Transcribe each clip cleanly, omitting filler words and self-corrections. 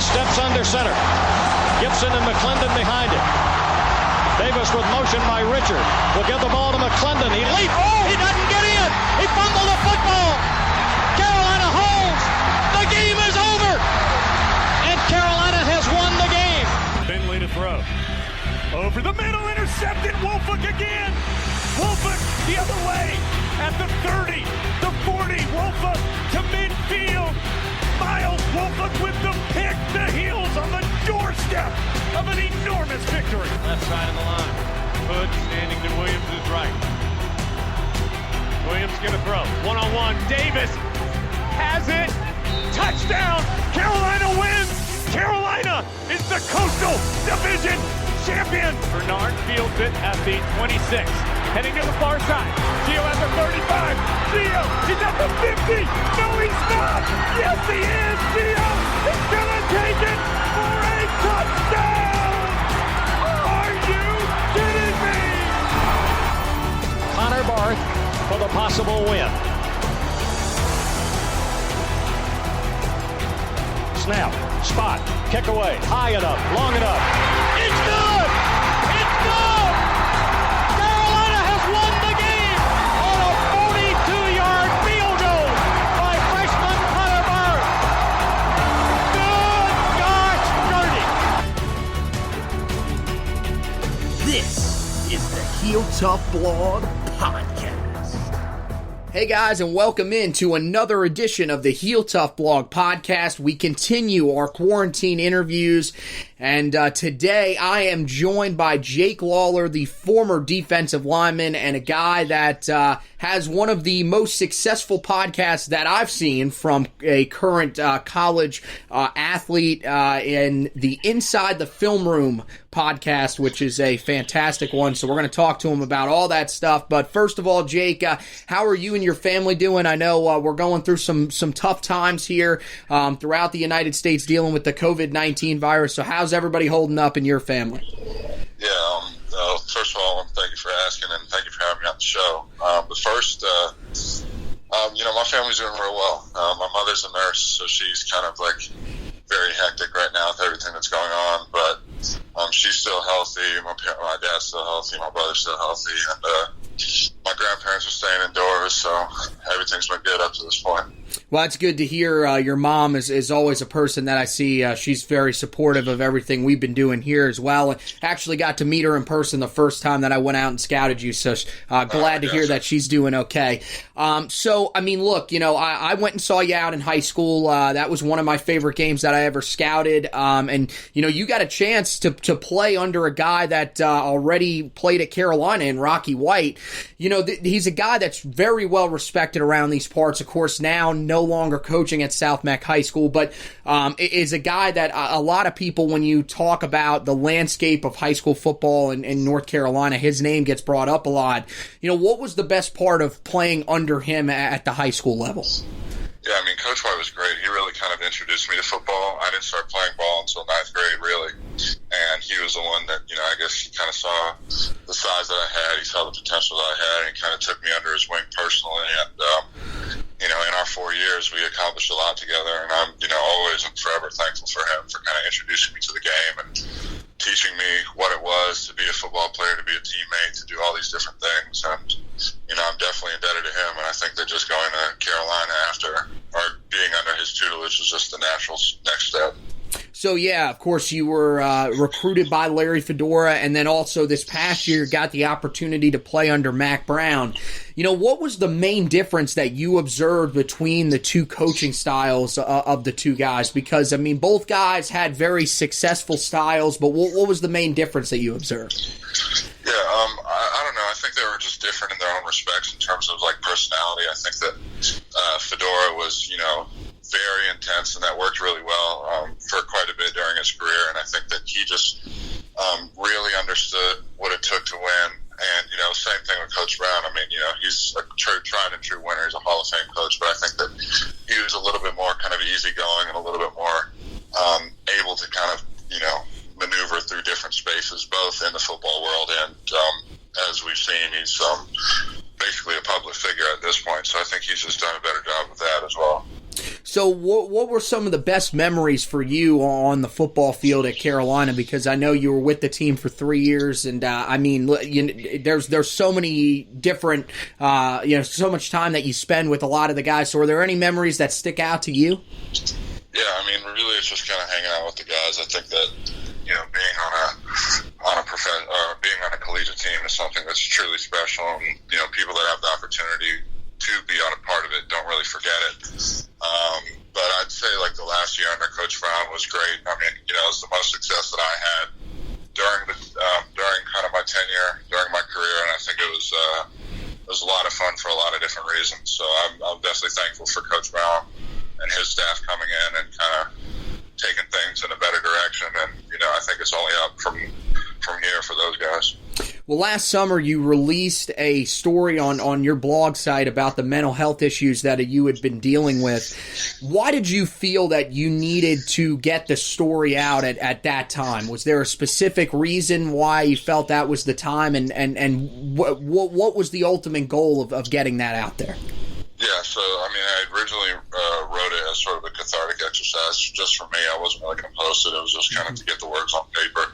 Davis steps under center. Gibson and McClendon behind him. Davis with motion by Richard. Will give the ball to McClendon. He leaps. Oh, he doesn't get in. He fumbled the football. Carolina holds. The game is over. And Carolina has won the game. Finley to throw. Over the middle, intercepted. Wolford again. Wolford the other way at the 30, the 40. Wolford to midfield. Miles Wolford with the pick. The Heels on the doorstep of an enormous victory. Left side of the line. Hood standing to Williams' right. Williams gonna throw. One-on-one. Davis has it. Touchdown. Carolina wins. Carolina is the Coastal Division champion. Bernard fields it at the 26. Heading to the far side. Gio at the 35. Gio is at the 50. No, he's not. Yes, he is. Gio is going to take it for a touchdown. Are you kidding me? Connor Barth for the possible win. Snap, spot, kick away, high enough, long enough. It's good! It's good! Carolina has won the game on a 42-yard field goal by freshman Connor Barth. Good gosh, dirty. This is the Heel Tough Blog Podcast. Hey guys, and welcome into another edition of the Heel Tough Blog Podcast. We continue our quarantine interviews, and today I am joined by Jake Lawler, the former defensive lineman, and a guy that has one of the most successful podcasts that I've seen from a current college athlete in the Inside the Film Room podcast, which is a fantastic one. So we're going to talk to him about all that stuff. But first of all, Jake, how are you and your family doing? I know we're going through some tough times here throughout the United States dealing with the COVID-19 virus. So how's everybody holding up in your family? Yeah, first of all, thank you for asking, and thank you for having me on the show. But first, my family's doing real well. My mother's a nurse, so she's kind of like very hectic right now with everything that's going on, but she's still healthy. My dad's still healthy. My brother's still healthy, and my grandparents are staying indoors, so everything's been good up to this point. Well, it's good to hear. Your mom is always a person that I see. She's very supportive of everything we've been doing here as well. Actually got to meet her in person the first time that I went out and scouted you, so glad to hear that she's doing okay. So, I mean, look, I went and saw you out in high school. That was one of my favorite games that I ever scouted. And, you got a chance to play under a guy that already played at Carolina in Rocky White. He's a guy that's very well respected around these parts. Of course, now no longer coaching at South Mac High School, but is a guy that a lot of people, when you talk about the landscape of high school football in North Carolina, his name gets brought up a lot. What was the best part of playing under him at the high school level? Yeah, I mean, Coach White was great. He really kind of introduced me to football. I didn't start playing ball until 9th grade, really. And he was the one that, I guess he kind of saw the size that I had. He saw the potential that I had, and he kind of took me under his wing personally. And, in our 4 years, we accomplished a lot together. And I'm, always and forever thankful for him for kind of introducing me to the game and teaching me what it was to be a football player, to be a teammate, to do all these different things. And, I'm definitely indebted to him. And I think that just going to Carolina or being under his tutelage was just the natural next step. So, yeah, of course, you were recruited by Larry Fedora, and then also this past year got the opportunity to play under Mack Brown. What was the main difference that you observed between the two coaching styles of the two guys? Because, I mean, both guys had very successful styles, but what was the main difference that you observed? Yeah, I don't know. I think they were just different in their own respects in terms of, personality. I think that Fedora was, very intense, and that worked really well for quite a bit during his career. And I think that he just really understood what it took to win. And, same thing with Coach Brown. I mean, he's a tried and true winner. He's a Hall of Fame coach. But I think that he was a little bit more kind of easygoing and a little bit more able to kind of, maneuver through different spaces, both in the football world and, as we've seen, he's basically a public figure at this point. So I think he's just done a better job with that as well. So So what were some of the best memories for you on the football field at Carolina? Because I know you were with the team for 3 years, and there's so many different, so much time that you spend with a lot of the guys. So are there any memories that stick out to you? Yeah, I mean, really, it's just kind of hanging out with the guys. I think that, being being on a collegiate team is something that's truly special. And, people that have the opportunity to be on a part of it don't really forget it. But I'd say, like, the last year under Coach Brown was great. I mean, it was the most success that I had during kind of my tenure, during my career, and I think it was a lot of fun for a lot of different reasons. So I'm definitely thankful for Coach Brown and his staff coming in and kind of taking things in a better direction. And, I think it's only up from here for those guys. Well, last summer you released a story on your blog site about the mental health issues that you had been dealing with. Why did you feel that you needed to get the story out at that time? Was there a specific reason why you felt that was the time, and what was the ultimate goal of getting that out there? Yeah, so, I originally wrote it as sort of a cathartic exercise just for me. I wasn't really going to post it. It was just kind of to get the words on paper.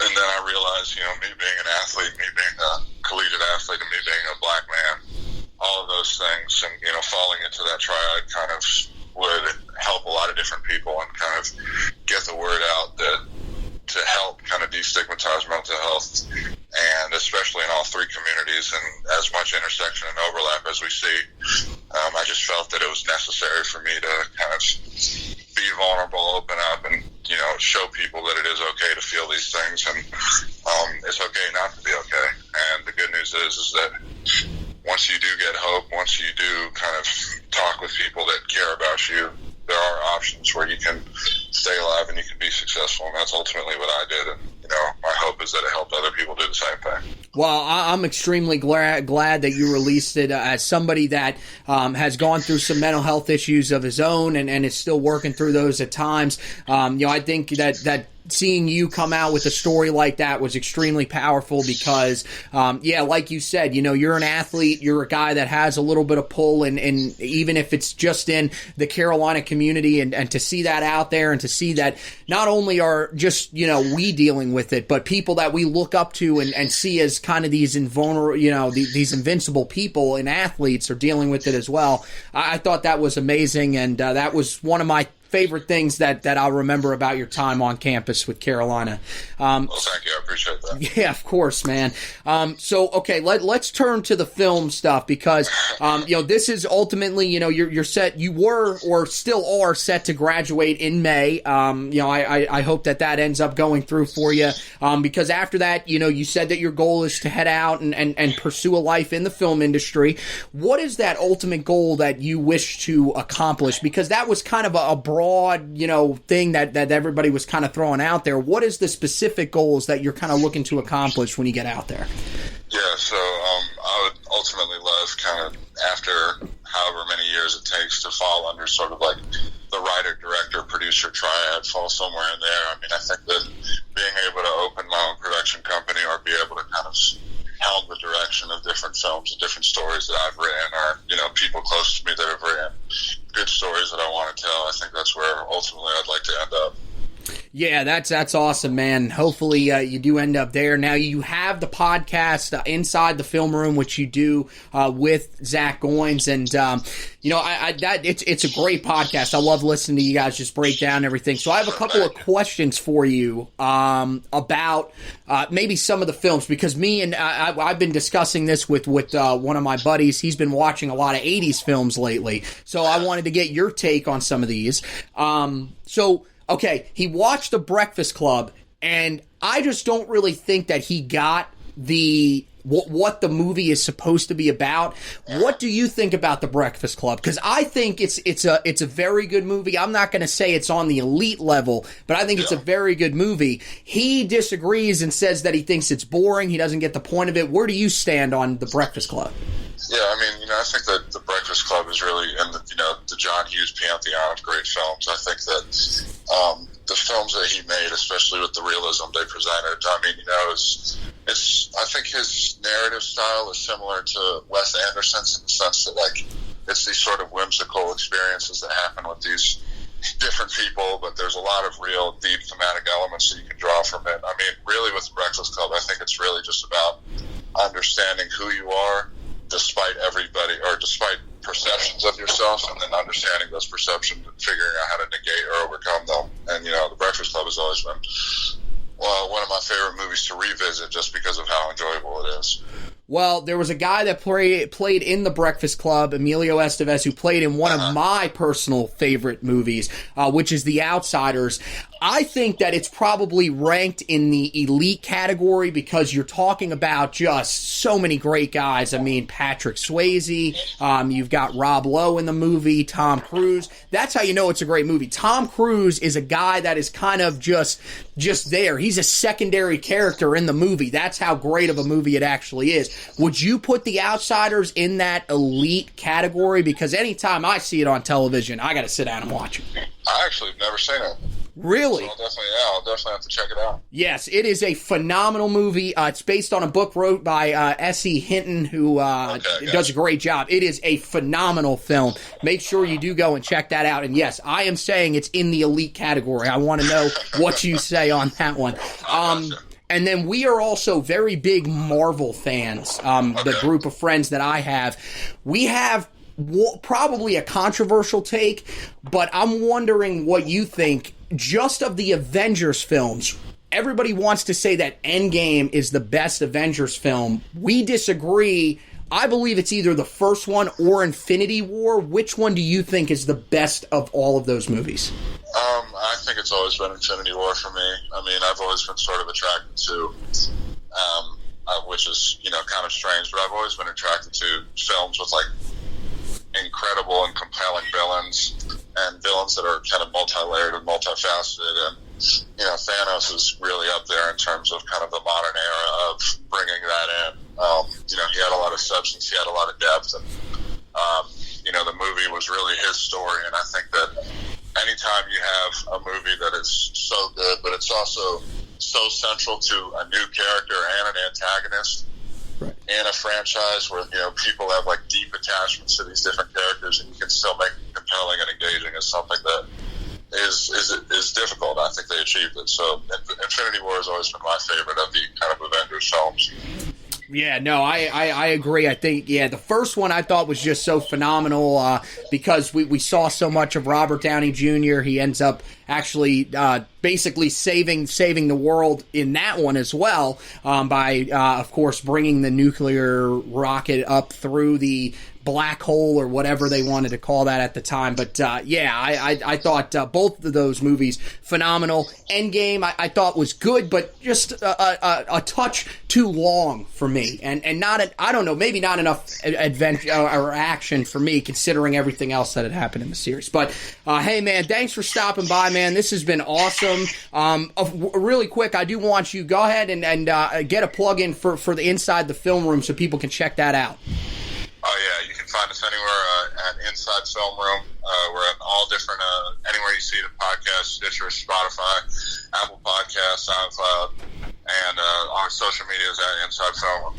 And then I realized, me being an athlete, me being a collegiate athlete, and me being a black man, all of those things, and, falling into that triad kind of would help a lot of different people and kind of get the word out that to help kind of destigmatize mental health, and especially in all three communities, and as much intersection and overlap as we see. I just felt that it was necessary for me to kind of be vulnerable, open up, and show people that it is okay to feel these things, and it's okay not to be okay. And the good news is that once you do get hope, once you do kind of talk with people that care about you, there are options where you can stay alive and you can be successful, and that's ultimately what I did. And my hope is that it helped other people do the same thing. Well, I'm extremely glad that you released it. As somebody that has gone through some mental health issues of his own and is still working through those at times, I think that seeing you come out with a story like that was extremely powerful because, like you said, you're an athlete, you're a guy that has a little bit of pull, and even if it's just in the Carolina community, and to see that out there and to see that not only are just, we dealing with it, but people that we look up to and see as kind of these invulnerable, these invincible people and athletes are dealing with it as well. I thought that was amazing, and that was one of my favorite things that I'll remember about your time on campus with Carolina. Well, thank you. I appreciate that. Yeah, of course, man. Okay, let's turn to the film stuff because, this is ultimately, you're set, you were or still are set to graduate in May. I hope that ends up going through for you because after that, you said that your goal is to head out and pursue a life in the film industry. What is that ultimate goal that you wish to accomplish? Because that was kind of a broad, thing that everybody was kind of throwing out there. What is the specific goals that you're kind of looking to accomplish when you get out there? Yeah, so I would ultimately love kind of after however many years it takes to fall under sort of like the writer, director, producer triad, fall somewhere in there. I think that being able to open my own production company or be able to kind of helm the direction of different films and different stories that I've written, or people close to me that have written good stories that I want to tell. I think that's where ultimately I'd like to end up. Yeah, that's awesome, man. Hopefully you do end up there. Now, you have the podcast Inside the Film Room, which you do with Zach Goins, and it's a great podcast. I love listening to you guys just break down everything. So I have a couple of questions for you about maybe some of the films, because me and I've been discussing this with one of my buddies. He's been watching a lot of 80s films lately, so I wanted to get your take on some of these. Okay, he watched The Breakfast Club, and I just don't really think that he got what the movie is supposed to be about. What do you think about The Breakfast Club? Because I think it's a very good movie. I'm not going to say it's on the elite level, but I think it's a very good movie. He disagrees and says that he thinks it's boring. He doesn't get the point of it. Where do you stand on The Breakfast Club? Yeah, I think that The Breakfast Club is really in the John Hughes pantheon of great films. I think that the films that he made, especially with the realism they presented, I think his narrative style is similar to Wes Anderson's in the sense that, it's these sort of whimsical experiences that happen with these different people, but there's a lot of real deep thematic elements that you can draw from it. I mean, really with the Breakfast Club, I think it's really just about understanding who you are despite everybody, or despite perceptions of yourself, and then understanding those perceptions and figuring out how to negate or overcome them. And, the Breakfast Club has always been one of my favorite movies to revisit just because of how enjoyable it is. Well, there was a guy that played in The Breakfast Club, Emilio Estevez, who played in one of my personal favorite movies, which is The Outsiders. I think that it's probably ranked in the elite category because you're talking about just so many great guys. I mean, Patrick Swayze, you've got Rob Lowe in the movie, Tom Cruise. That's how you know it's a great movie. Tom Cruise is a guy that is kind of just there. He's a secondary character in the movie. That's how great of a movie it actually is. Would you put The Outsiders in that elite category? Because anytime I see it on television, I got to sit down and watch it. I actually have never seen it. Really? So I'll definitely have to check it out. Yes, it is a phenomenal movie. It's based on a book wrote by S.E. Hinton, who does a great job. It is a phenomenal film. Make sure you do go and check that out. And yes, I am saying it's in the elite category. I want to know what you say on that one. And then we are also very big Marvel fans, the group of friends that I have. We have probably a controversial take, but I'm wondering what you think just of the Avengers films. Everybody wants to say that Endgame is the best Avengers film. We disagree. I believe it's either the first one or Infinity War. Which one do you think is the best of all of those movies? I think it's always been Infinity War for me. I mean, I've always been sort of attracted to, which is, kind of strange, but I've always been attracted to films with, incredible and compelling villains, and villains that are kind of multi-layered and multifaceted. And, Thanos is really up there in terms of kind of the modern era of bringing that in. He had a lot of substance, he had a lot of depth, and, the movie was really his story. And I think that anytime you have a movie that is so good, but it's also so central to a new character and an antagonist, right, in a franchise where, people have deep attachments to these different characters, and you can still make them compelling and engaging, is something that is difficult. I think they achieved it. So Infinity War has always been my favorite of the kind of Avengers films. Yeah, no, I agree. I think, the first one I thought was just so phenomenal because we saw so much of Robert Downey Jr. He ends up actually basically saving the world in that one as well by, of course, bringing the nuclear rocket up through the black hole or whatever they wanted to call that at the time. But I thought both of those movies phenomenal. Endgame I thought was good, but just a touch too long for me, and not I don't know, maybe not enough adventure or action for me considering everything else that had happened in the series. But hey man, thanks for stopping by, man. This has been awesome. Really quick, I do want you go ahead and get a plug in for the Inside the Film Room so people can check that out. Oh, yeah, you can find us anywhere at Inside Film Room. We're at all different, anywhere you see the podcast, Stitcher, Spotify, Apple Podcasts, SoundCloud, and our social media is at Inside Film Room.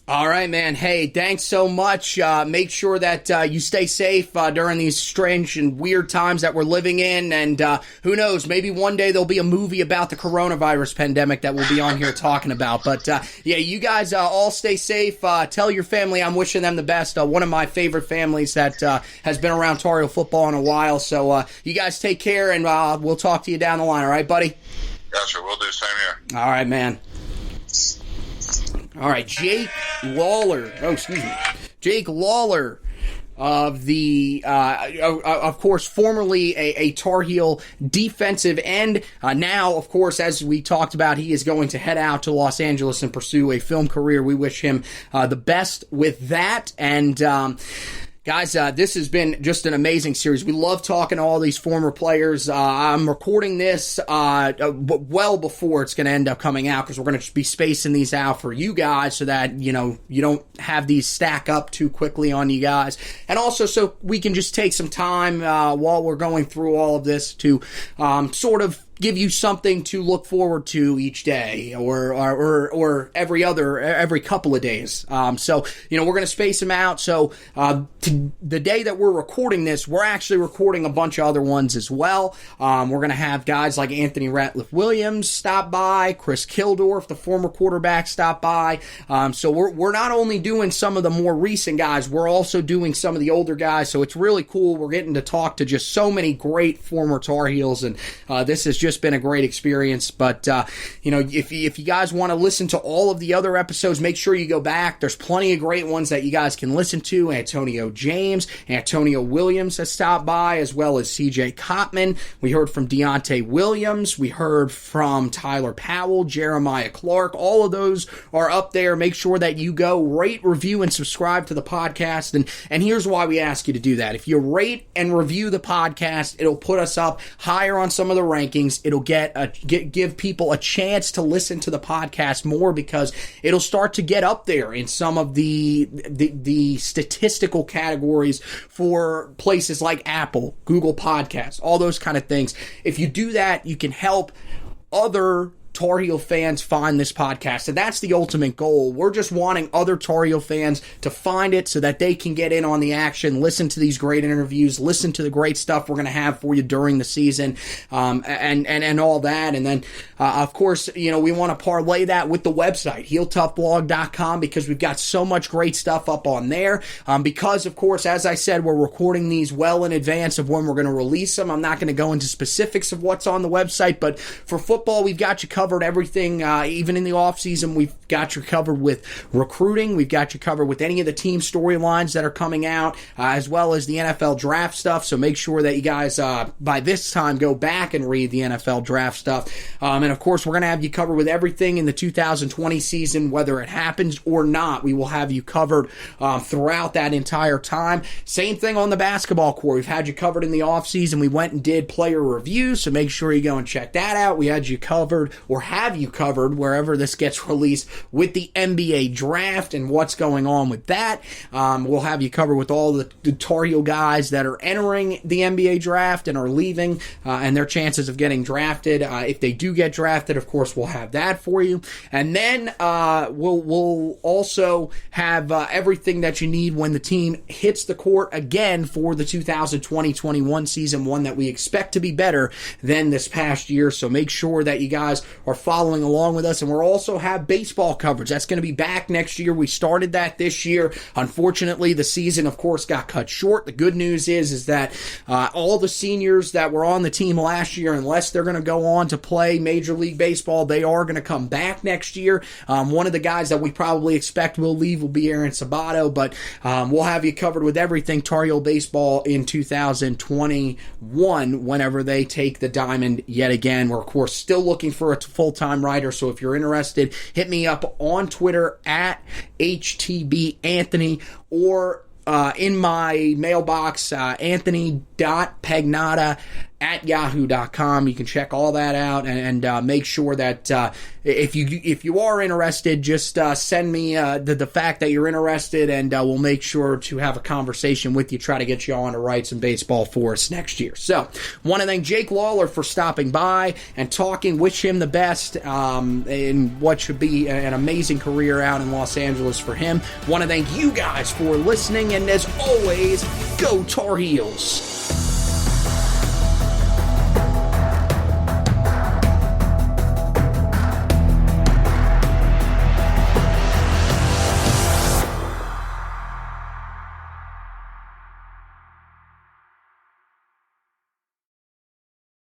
All right, man. Hey, thanks so much. Make sure that you stay safe during these strange and weird times that we're living in. And who knows, maybe one day there'll be a movie about the coronavirus pandemic that we'll be on here talking about. But, you guys all stay safe. Tell your family I'm wishing them the best. One of my favorite families that has been around Tar Heel football in a while. So you guys take care, and we'll talk to you down the line. All right, buddy? Gotcha. We'll do. Same here. All right, man. All right, Jake Lawler. Jake Lawler of the, of course, formerly a Tar Heel defensive end. Now, of course, as we talked about, he is going to head out to Los Angeles and pursue a film career. We wish him the best with that. And guys, this has been just an amazing series. We love talking to all these former players. I'm recording this well before it's going to end up coming out because we're going to be spacing these out for you guys so that, you don't have these stack up too quickly on you guys. And also so we can just take some time while we're going through all of this to sort of give you something to look forward to each day or every couple of days. So, we're going to space them out. So, the day that we're recording this, we're actually recording a bunch of other ones as well. We're going to have guys like Anthony Ratliff-Williams stop by, Chris Kildorf, the former quarterback, stop by. So we're not only doing some of the more recent guys, we're also doing some of the older guys. So it's really cool. We're getting to talk to just so many great former Tar Heels, and this has just been a great experience. But if you guys want to listen to all of the other episodes, make sure you go back. There's plenty of great ones that you guys can listen to. Antonio James, Antonio Williams has stopped by, as well as CJ Kottman. We heard from Deontay Williams. We heard from Tyler Powell, Jeremiah Clark. All of those are up there. Make sure that you go rate, review, and subscribe to the podcast. And here's why we ask you to do that. If you rate and review the podcast, it'll put us up higher on some of the rankings. It'll give people a chance to listen to the podcast more, because it'll start to get up there in some of the statistical categories for places like Apple, Google Podcasts, all those kind of things. If you do that, you can help other Tar Heel fans find this podcast, and that's the ultimate goal. We're just wanting other Tar Heel fans to find it so that they can get in on the action, listen to these great interviews, listen to the great stuff we're going to have for you during the season, and all that. And then, of course, we want to parlay that with the website, HeelToughBlog.com, because we've got so much great stuff up on there. Because, of course, as I said, we're recording these well in advance of when we're going to release them. I'm not going to go into specifics of what's on the website, but for football, we've got you covered everything, even in the offseason. We've got you covered with recruiting. We've got you covered with any of the team storylines that are coming out, as well as the NFL draft stuff. So make sure that you guys, by this time, go back and read the NFL draft stuff. And of course, we're going to have you covered with everything in the 2020 season, whether it happens or not. We will have you covered throughout that entire time. Same thing on the basketball court. We've had you covered in the offseason. We went and did player reviews, so make sure you go and check that out. We had you covered, or have you covered, wherever this gets released, with the NBA draft and what's going on with that. We'll have you covered with all the Tar Heel guys that are entering the NBA draft and are leaving, and their chances of getting drafted. If they do get drafted, of course, we'll have that for you. And then we'll also have everything that you need when the team hits the court again for the 2020-21 season, one that we expect to be better than this past year. So make sure that you guys are following along with us. And we'll also have baseball coverage. That's going to be back next year. We started that this year. Unfortunately, the season, of course, got cut short. The good news is that all the seniors that were on the team last year, unless they're going to go on to play Major League Baseball, they are going to come back next year. One of the guys that we probably expect will leave will be Aaron Sabato, but we'll have you covered with everything Tar Heel baseball in 2021 whenever they take the diamond yet again. We're, of course, still looking for a full-time writer, so if you're interested, hit me up on Twitter at HTBAnthony, or in my mailbox, anthony.pagnotta@yahoo.com. You can check all that out, and make sure that if you are interested, just send me the fact that you're interested, and we'll make sure to have a conversation with you, try to get you on to write some baseball for us next year. So, want to thank Jake Lawler for stopping by and talking. Wish him the best in what should be an amazing career out in Los Angeles for him. Want to thank you guys for listening, and as always, go Tar Heels!